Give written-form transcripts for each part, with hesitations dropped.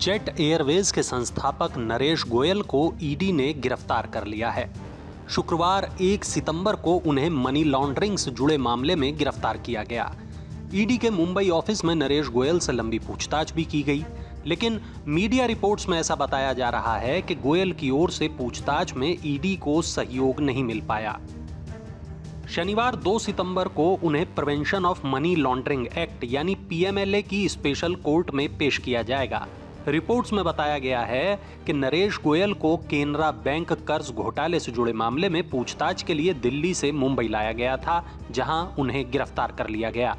Jet Airways के संस्थापक नरेश गोयल को ईडी ने गिरफ्तार कर लिया है। शुक्रवार 1 सितंबर को उन्हें मनी लॉन्ड्रिंग से जुड़े मामले में गिरफ्तार किया गया। ईडी के मुंबई ऑफिस में नरेश गोयल से लंबी पूछताछ भी की गई, लेकिन मीडिया रिपोर्ट्स में ऐसा बताया जा रहा है कि गोयल की ओर से पूछताछ में ईडी को सहयोग नहीं मिल पाया। शनिवार 2 सितंबर को उन्हें prevention of money laundering act यानी पीएमएलए की स्पेशल कोर्ट में पेश किया जाएगा। रिपोर्ट्स में बताया गया है कि नरेश गोयल को केनरा बैंक कर्ज घोटाले से जुड़े मामले में पूछताछ के लिए दिल्ली से मुंबई लाया गया था, जहां उन्हें गिरफ्तार कर लिया गया।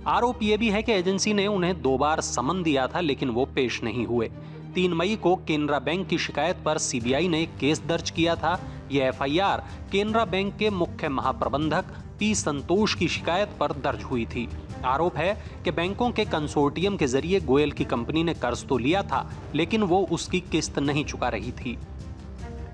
आरोप यह भी है कि एजेंसी ने उन्हें 2 बार समन दिया था, लेकिन वो पेश नहीं हुए। 3 मई को केनरा बैंक की शिकायत पर सीबीआई ने केस दर्ज किया था। यह एफआईआर केनरा बैंक के मुख्य महाप्रबंधक पी संतोष की शिकायत पर दर्ज हुई थी। आरोप है कि बैंकों के कंसोर्टियम के जरिए गोयल की कंपनी ने कर्ज तो लिया था, लेकिन वो उसकी किस्त नहीं चुका रही थी।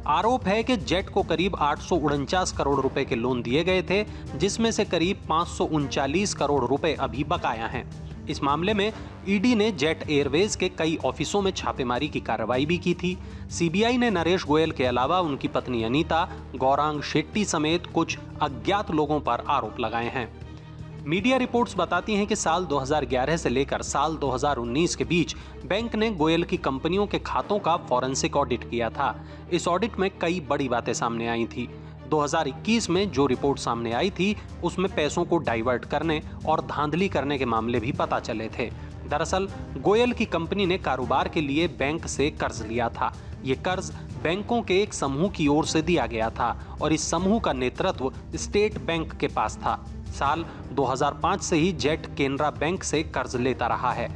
आरोप है कि जेट को करीब 849 करोड़ रुपए के लोन दिए गए थे, जिसमें से करीब 539 करोड़ रुपए अभी बकाया हैं। इस मामले में ईडी ने जेट एयरवेज के कई ऑफिसों में छापेमारी की कार्रवाई भी की थी। सीबीआई ने नरेश गोयल के अलावा उनकी पत्नी अनीता, गौरांग शेट्टी समेत कुछ अज्ञात लोगों पर आरोप लगाए हैं। मीडिया रिपोर्ट्स बताती हैं कि साल 2011 से लेकर साल 2019 के बीच बैंक ने गोयल की कंपनियों के खातों का फॉरेंसिक ऑडिट किया था। इस ऑडिट में कई बड़ी बातें सामने आई थी। 2021 में जो रिपोर्ट सामने आई थी, उसमें पैसों को डाइवर्ट करने और धांधली करने के मामले भी पता चले थे। दरअसल गोयल की कंपनी ने कारोबार के लिए बैंक से कर्ज लिया था। ये कर्ज बैंकों के एक समूह की ओर से दिया गया था और इस समूह का नेतृत्व स्टेट बैंक के पास था। साल 2005 से ही जेट केनरा बैंक से कर्ज लेता रहा है।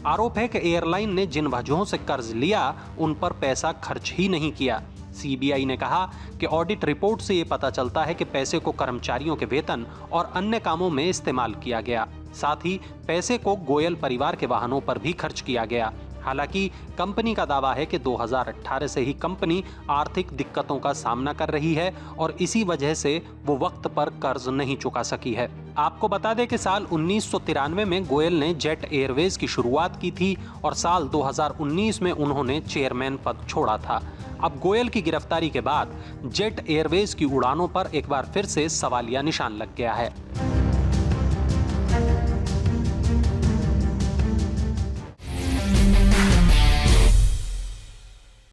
आरोप है कि एयरलाइन ने जिन वजहों से कर्ज लिया, उन पर पैसा खर्च ही नहीं किया। सीबीआई ने कहा कि ऑडिट रिपोर्ट से ये पता चलता है कि पैसे को कर्मचारियों के वेतन और अन्य कामों में इस्तेमाल किया गया। साथ ही पैसे को गोयल परिवार के वाहनों पर भी खर्च किया गया। हालांकि कंपनी का दावा है कि 2018 से ही कंपनी आर्थिक दिक्कतों का सामना कर रही है और इसी वजह से वो वक्त पर कर्ज नहीं चुका सकी है। आपको बता दें कि साल 1993 में गोयल ने जेट एयरवेज की शुरुआत की थी और साल 2019 में उन्होंने चेयरमैन पद छोड़ा था। अब गोयल की गिरफ्तारी के बाद जेट एयरवेज की उड़ानों पर एक बार फिर से सवालिया निशान लग गया है।